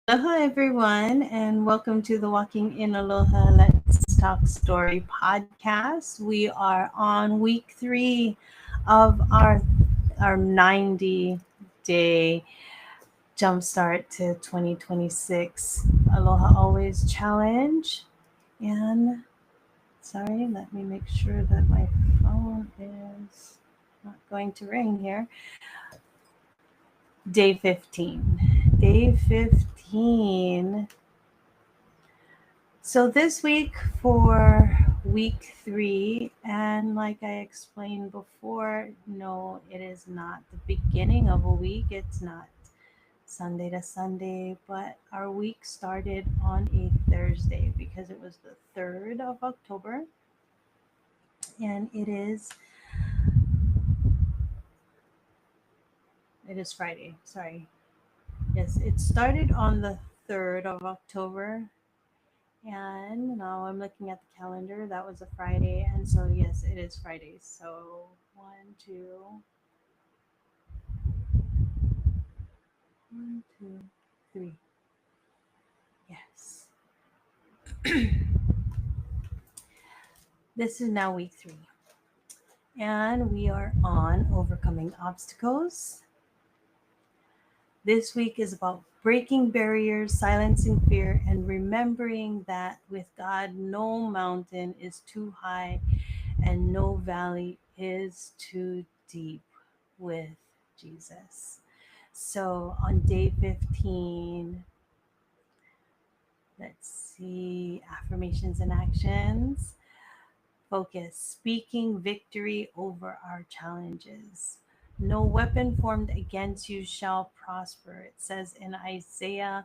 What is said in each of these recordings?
Aloha, everyone, and welcome to the Walking in Aloha Let's Talk Story podcast. We are on week 3 of our 90-day Jumpstart to 2026 Aloha Always Challenge. And sorry, let me make sure that my phone is not going to ring here. Day 15. Day 15. So this week for week 3, and like I explained before, no, it is not the beginning of a week. It's not Sunday to Sunday, but our week started on a Thursday because it was the 3rd of October, and it is Friday. Sorry. Yes, it started on the 3rd of October. And now I'm looking at the calendar. That was a Friday. And so, yes, it is Friday. So, one, two, three. Yes. This is now week 3. And we are on overcoming obstacles. This week is about breaking barriers, silencing fear, and remembering that with God, no mountain is too high and no valley is too deep with Jesus. So on day 15, let's see, affirmations and actions. Focus, speaking victory over our challenges. No weapon formed against you shall prosper. It says in Isaiah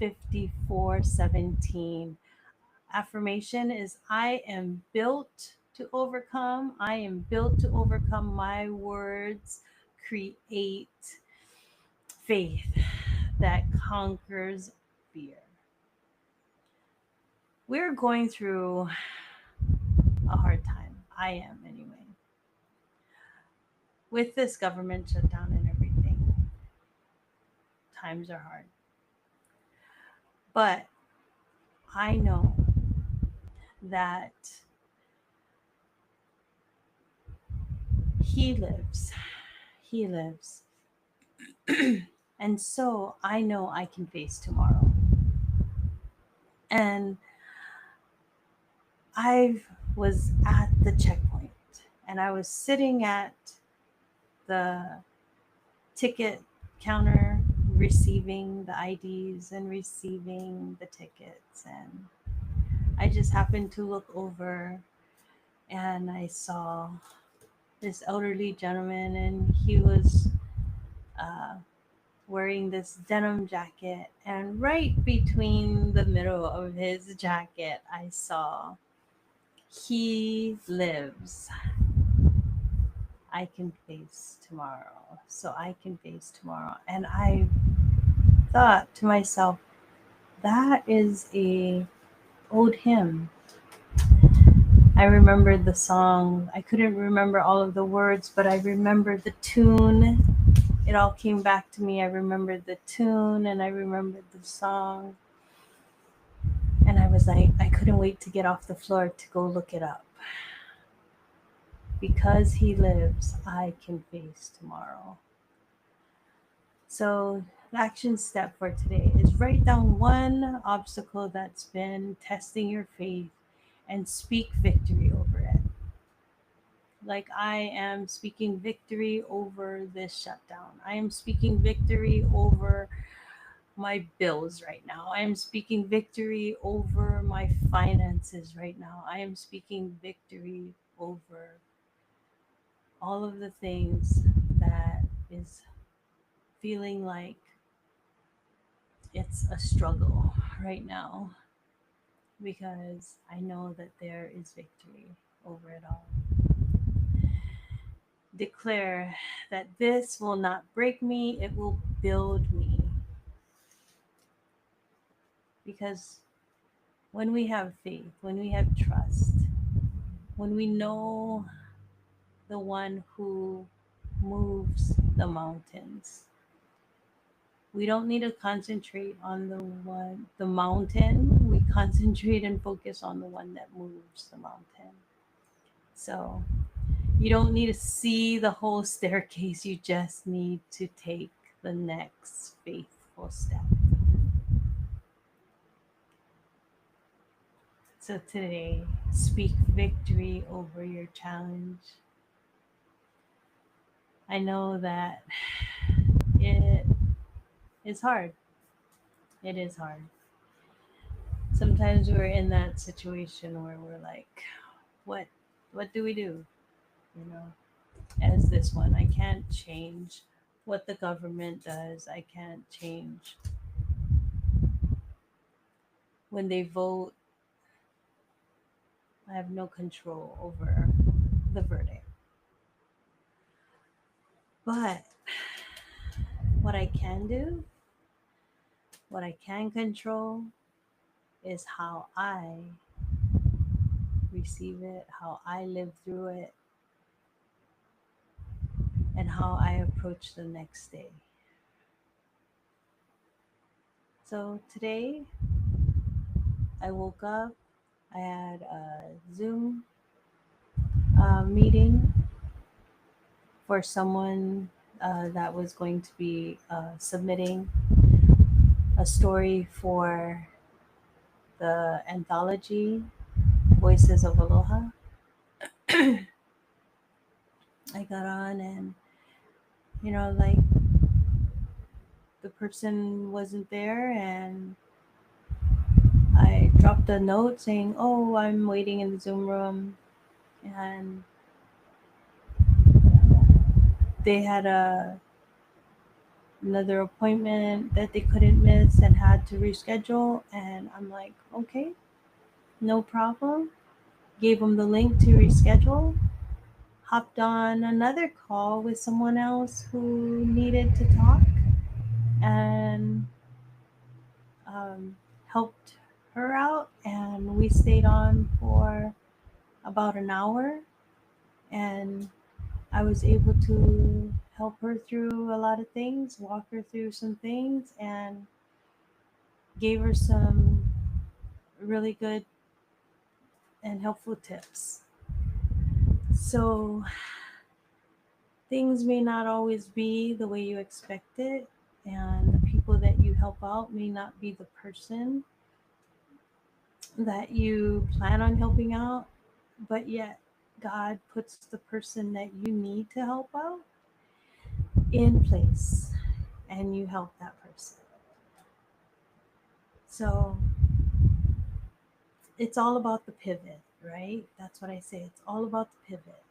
54:17. Affirmation is I am built to overcome. I am built to overcome. My words create faith that conquers fear. We're going through a hard time. I am, anyway. With this government shutdown and everything, times are hard. But I know that He lives. He lives. And so I know I can face tomorrow. And I was at the checkpoint and I was sitting at the ticket counter receiving the IDs and receiving the tickets. And I just happened to look over and I saw this elderly gentleman, and he was uh, wearing this denim jacket. And right between the middle of his jacket, I saw He lives. I can face tomorrow. So I can face tomorrow. And I thought to myself, that is a old hymn. I remembered the song. I couldn't remember all of the words, but I remembered the tune. It all came back to me. I remembered the tune and I remembered the song. And I was like, I couldn't wait to get off the floor to go look it up. Because He lives, I can face tomorrow. So, the action step for today is write down one obstacle that's been testing your faith and speak victory over it. Like I am speaking victory over this shutdown. I am speaking victory over my bills right now. I am speaking victory over my finances right now. I am speaking victory over all of the things that is feeling like it's a struggle right now, because I know that there is victory over it all. Declare that this will not break me, it will build me. Because when we have faith, when we have trust, when we know the one who moves the mountains, We don't need to concentrate on the mountain. We concentrate and focus on the one that moves the mountain. So you don't need to see the whole staircase. You just need to take the next faithful step. So today, speak victory over your challenge. I know that it is hard. It is hard. Sometimes we're in that situation where we're like, what what do we do? You know, as this one, I can't change what the government does. I can't change when they vote. I have no control over the verdict. But what I can do, what I can control, is how I receive it, how I live through it, and how I approach the next day. So today, I woke up, I had a Zoom meeting for someone that was going to be submitting a story for the anthology Voices of Aloha. I got on and, like the person wasn't there, and I dropped a note saying, "Oh, I'm waiting in the Zoom room," and they had another appointment that they couldn't miss and had to reschedule. And I'm like, okay, no problem. Gave them the link to reschedule. Hopped on another call with someone else who needed to talk, and um, helped her out. And we stayed on for about an hour, and I was able to help her through a lot of things, walk her through some things, and gave her some really good and helpful tips. So things may not always be the way you expect it, and the people that you help out may not be the person that you plan on helping out, but yet God puts the person that you need to help out in place, and you help that person. So it's all about the pivot, right? That's what I say. It's all about the pivot.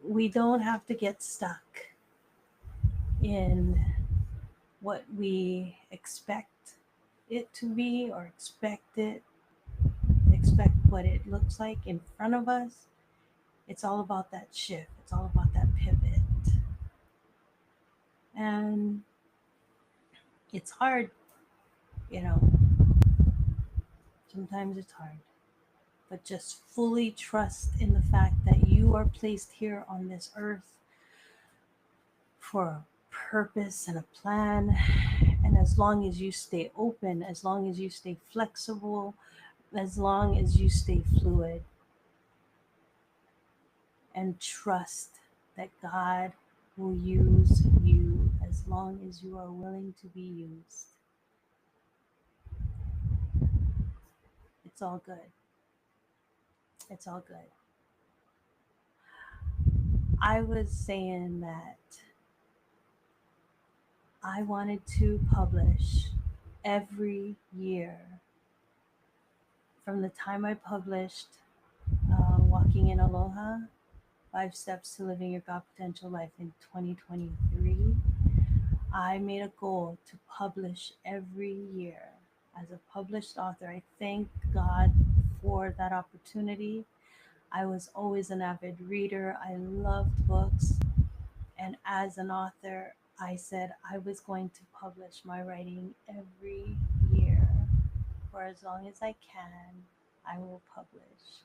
We don't have to get stuck in what we expect it to be, or expect what it looks like in front of us. It's all about that shift. It's all about that pivot. And it's hard, you know. Sometimes it's hard. But just fully trust in the fact that you are placed here on this earth for a purpose and a plan. And as long as you stay open, as long as you stay flexible, as long as you stay fluid, and trust that God will use you as long as you are willing to be used, it's all good. It's all good. I was saying that I wanted to publish every year from the time I published Walking in Aloha, 5 Steps to Living Your God Potential Life in 2023. I made a goal to publish every year as a published author. I thank God for that opportunity. I was always an avid reader. I loved books. And as an author, I said I was going to publish my writing every year. For as long as I can, I will publish.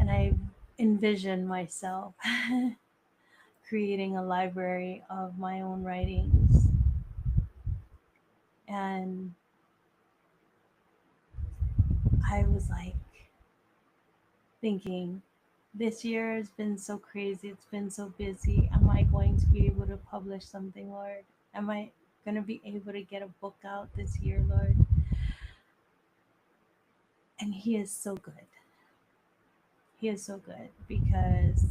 And I envision myself creating a library of my own writings. And I was like thinking, this year has been so crazy, it's been so busy. Am I going to be able to publish something, Lord? Am I going to be able to get a book out this year, Lord? And He is so good. He is so good because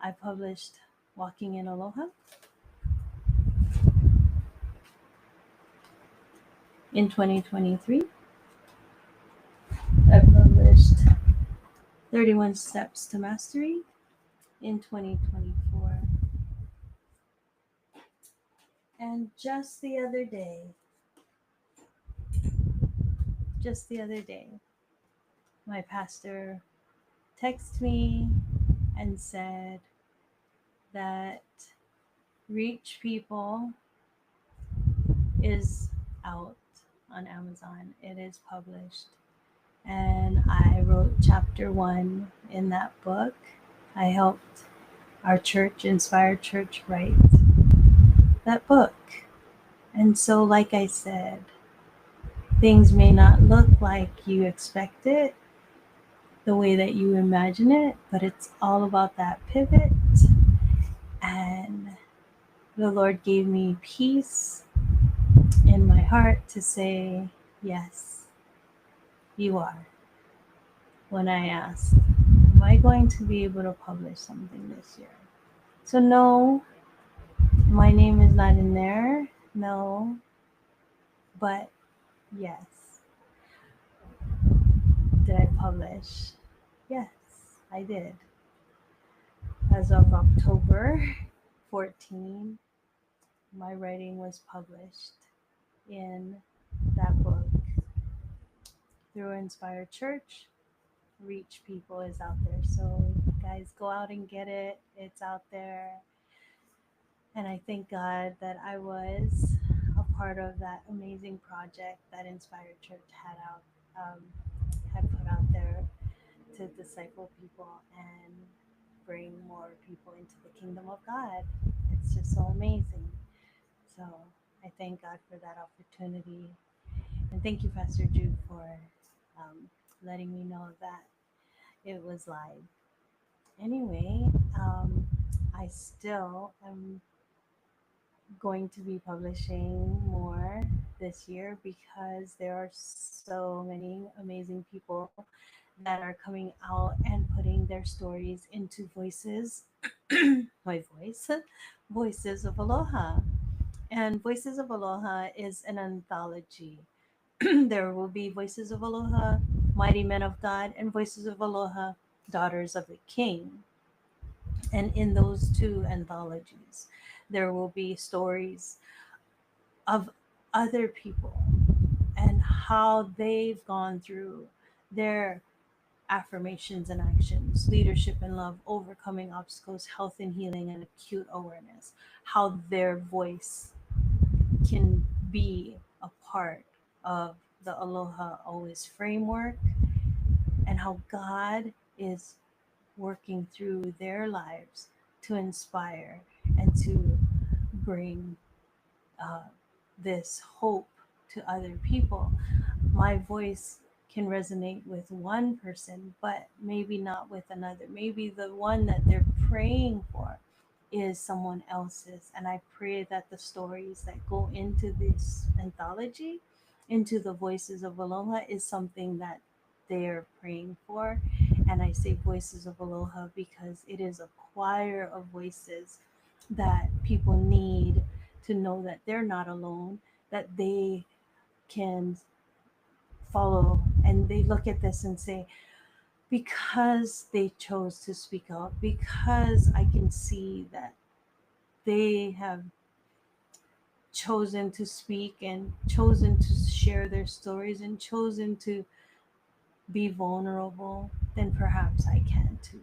I published Walking in Aloha in 2023. I published 31 Steps to Mastery in 2024. And just the other day, my pastor texted me and said that Reach People is out on Amazon. It is published. And I wrote chapter 1 in that book. I helped our church, Inspired Church, write that book. And so, like I said, things may not look like you expect it, the way that you imagine it, but it's all about that pivot. And the Lord gave me peace in my heart to say, yes, you are. When I asked, am I going to be able to publish something this year? So, no, my name is not in there. No, but yes. Did I publish? Yes, I did. As of October 14, my writing was published in that book through Inspired Church. Reach People is out there. So, guys, go out and get it. It's out there. And I thank God that I was a part of that amazing project that Inspired Church had put out there to disciple people and bring more people into the kingdom of God. It's just so amazing. So I thank God for that opportunity. And thank you, Pastor Jude, for letting me know that it was live. Anyway, I still am going to be publishing more this year because there are so many amazing people that are coming out and putting their stories into voices. My voice, Voices of Aloha. And Voices of Aloha is an anthology. There will be Voices of Aloha, Mighty Men of God, and Voices of Aloha, Daughters of the King. And in those two anthologies, there will be stories of other people and how they've gone through their affirmations and actions, leadership and love, overcoming obstacles, health and healing, and acute awareness, how their voice can be a part of the Aloha Always framework, and how God is working through their lives to inspire and to bring uh, this hope to other people. My voice can resonate with one person, but maybe not with another. Maybe the one that they're praying for is someone else's. And I pray that the stories that go into this anthology, into the Voices of Aloha, is something that they're praying for. And I say Voices of Aloha because it is a choir of voices that people need to know that they're not alone, that they can follow, and they look at this and say, because they chose to speak out, because I can see that they have chosen to speak and chosen to share their stories and chosen to be vulnerable, then perhaps I can too.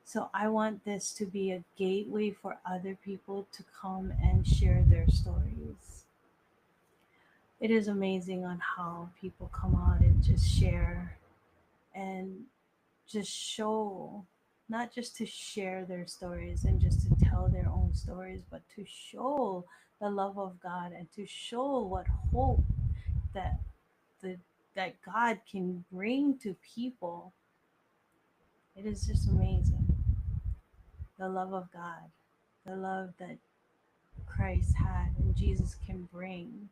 So I want this to be a gateway for other people to come and share their stories. It is amazing on how people come out and just share and just show. not just to share their stories and just to tell their own stories, but to show the love of God and to show what hope that the that God can bring to people. It is just amazing. The love of God, the love that Christ had and Jesus can bring.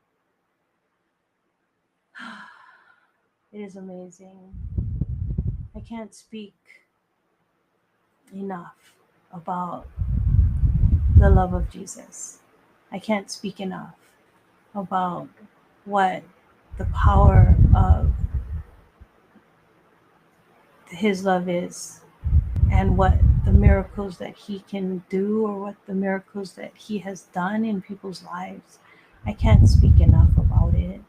It is amazing. I can't speak enough about the love of Jesus. I can't speak enough about what the power of his love is and what the miracles that he can do or what the miracles that he has done in people's lives. I can't speak enough about it.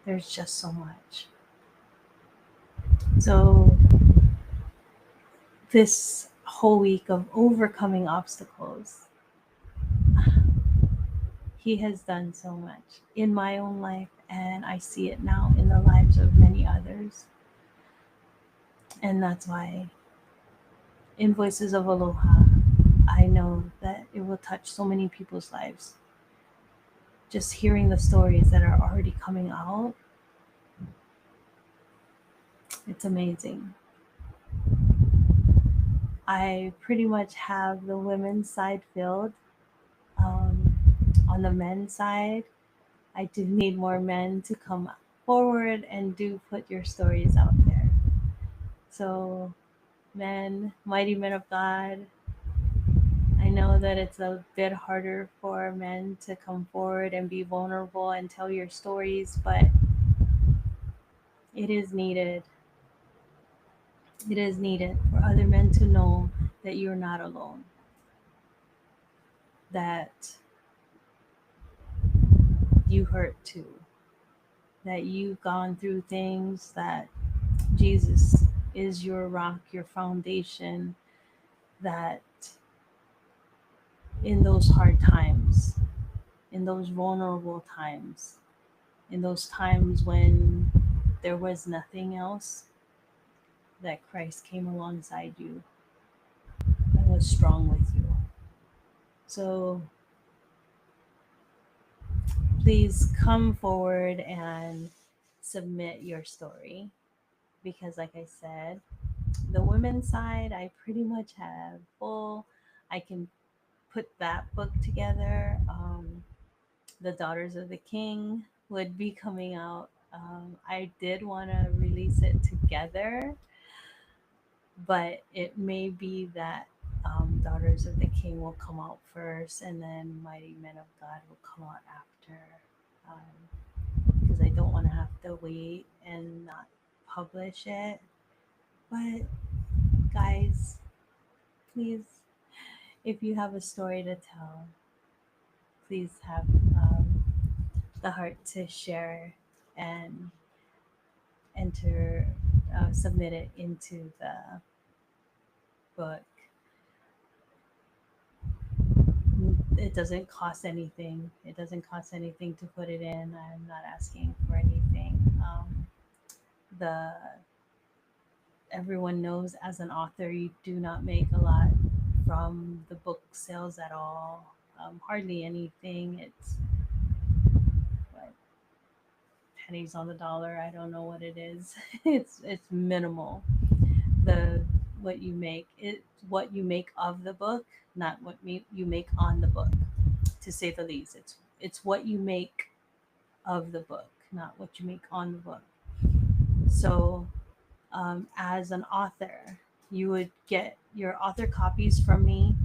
There's just so much. So, this whole week of overcoming obstacles, he has done so much in my own life, and I see it now in the lives of many others. And that's why in Voices of Aloha, I know that it will touch so many people's lives. Just hearing the stories that are already coming out, it's amazing. I pretty much have the women's side filled. Um, on the men's side, I do need more men to come forward and do put your stories out there. So, men, mighty men of God, I know that it's a bit harder for men to come forward and be vulnerable and tell your stories, but it is needed. It is needed for other men to know that you're not alone, that you hurt too, that you've gone through things, that Jesus is your rock, your foundation, that in those hard times, in those vulnerable times, in those times when there was nothing else, that Christ came alongside you and was strong with you. So please come forward and submit your story because, like I said, the women's side, I pretty much have full. I can put that book together. The Daughters of the King would be coming out. I did want to release it together, but it may be that Daughters of the King will come out first, and then Mighty Men of God will come out after. Because I don't want to have to wait and not publish it. But guys, please, if you have a story to tell, please have the heart to share and enter, submit it into the book. It doesn't cost anything. It doesn't cost anything to put it in. I'm not asking for anything. The Everyone knows as an author, you do not make a lot from the book sales at all. Hardly anything. It's what, pennies on the dollar. I don't know what it is. It's minimal. The What you make, it what you make of the book, not what you make on the book. To say the least, it's what you make of the book, not what you make on the book. So, as an author, you would get your author copies from me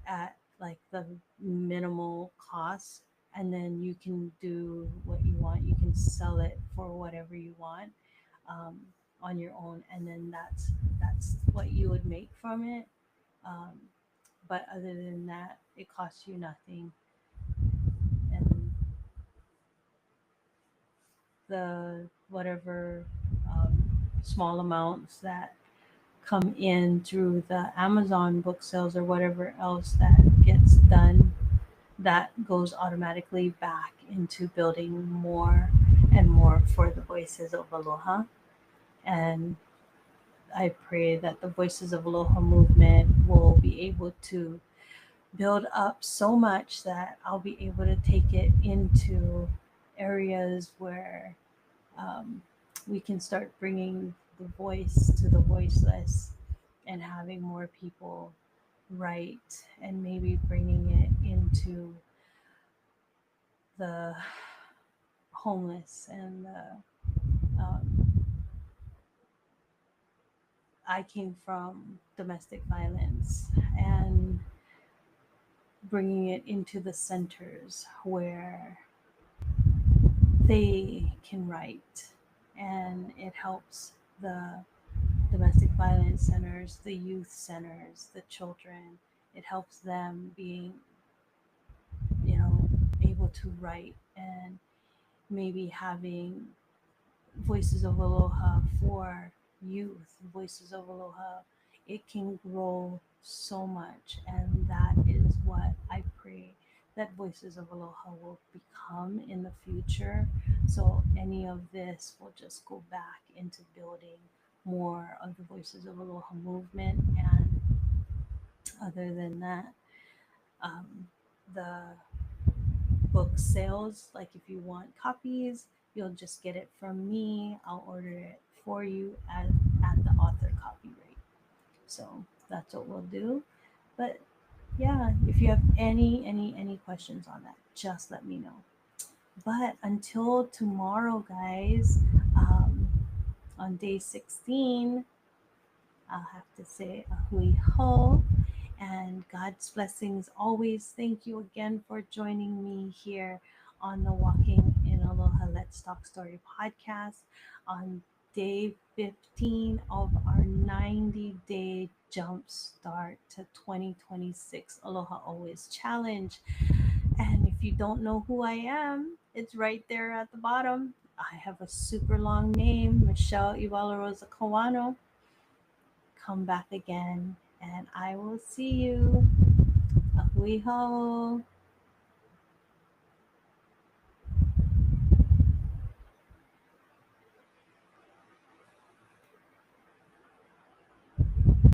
at like the minimal cost, and then you can do what you want. You can sell it for whatever you want, um, on your own, and then that's what you would make from it. Um, but other than that, it costs you nothing, and the whatever small amounts that come in through the Amazon book sales or whatever else that gets done, that goes automatically back into building more and more for the Voices of Aloha. And I pray that the Voices of Aloha movement will be able to build up so much that I'll be able to take it into areas where we can start bringing the voice to the voiceless and having more people write and maybe bringing it into the homeless and the I came from domestic violence and bringing it into the centers where they can write, and it helps the domestic violence centers, the youth centers, the children. It helps them being, you know, able to write and maybe having Voices of Aloha for youth, Voices of Aloha. It can grow so much, and that is what I pray that Voices of Aloha will become in the future. So, any of this will just go back into building more of the Voices of Aloha movement. And other than that, um, the book sales. Like if you want copies, you'll just get it from me. I'll order it for you at the author copy rate. So that's what we'll do. But yeah, if you have any questions on that, just let me know. But until tomorrow, guys, um, on day 16, I'll have to say a hui ho and God's blessings always. Thank you again for joining me here on the Walking in Aloha Let's Talk Story podcast on day 15 of our 90-day Jumpstart to 2026 Aloha Always Challenge. And if you don't know who I am, it's right there at the bottom. I have a super long name, Michelle Iwala Rosa Kawano. Come back again, and I will see you. Ahui ho.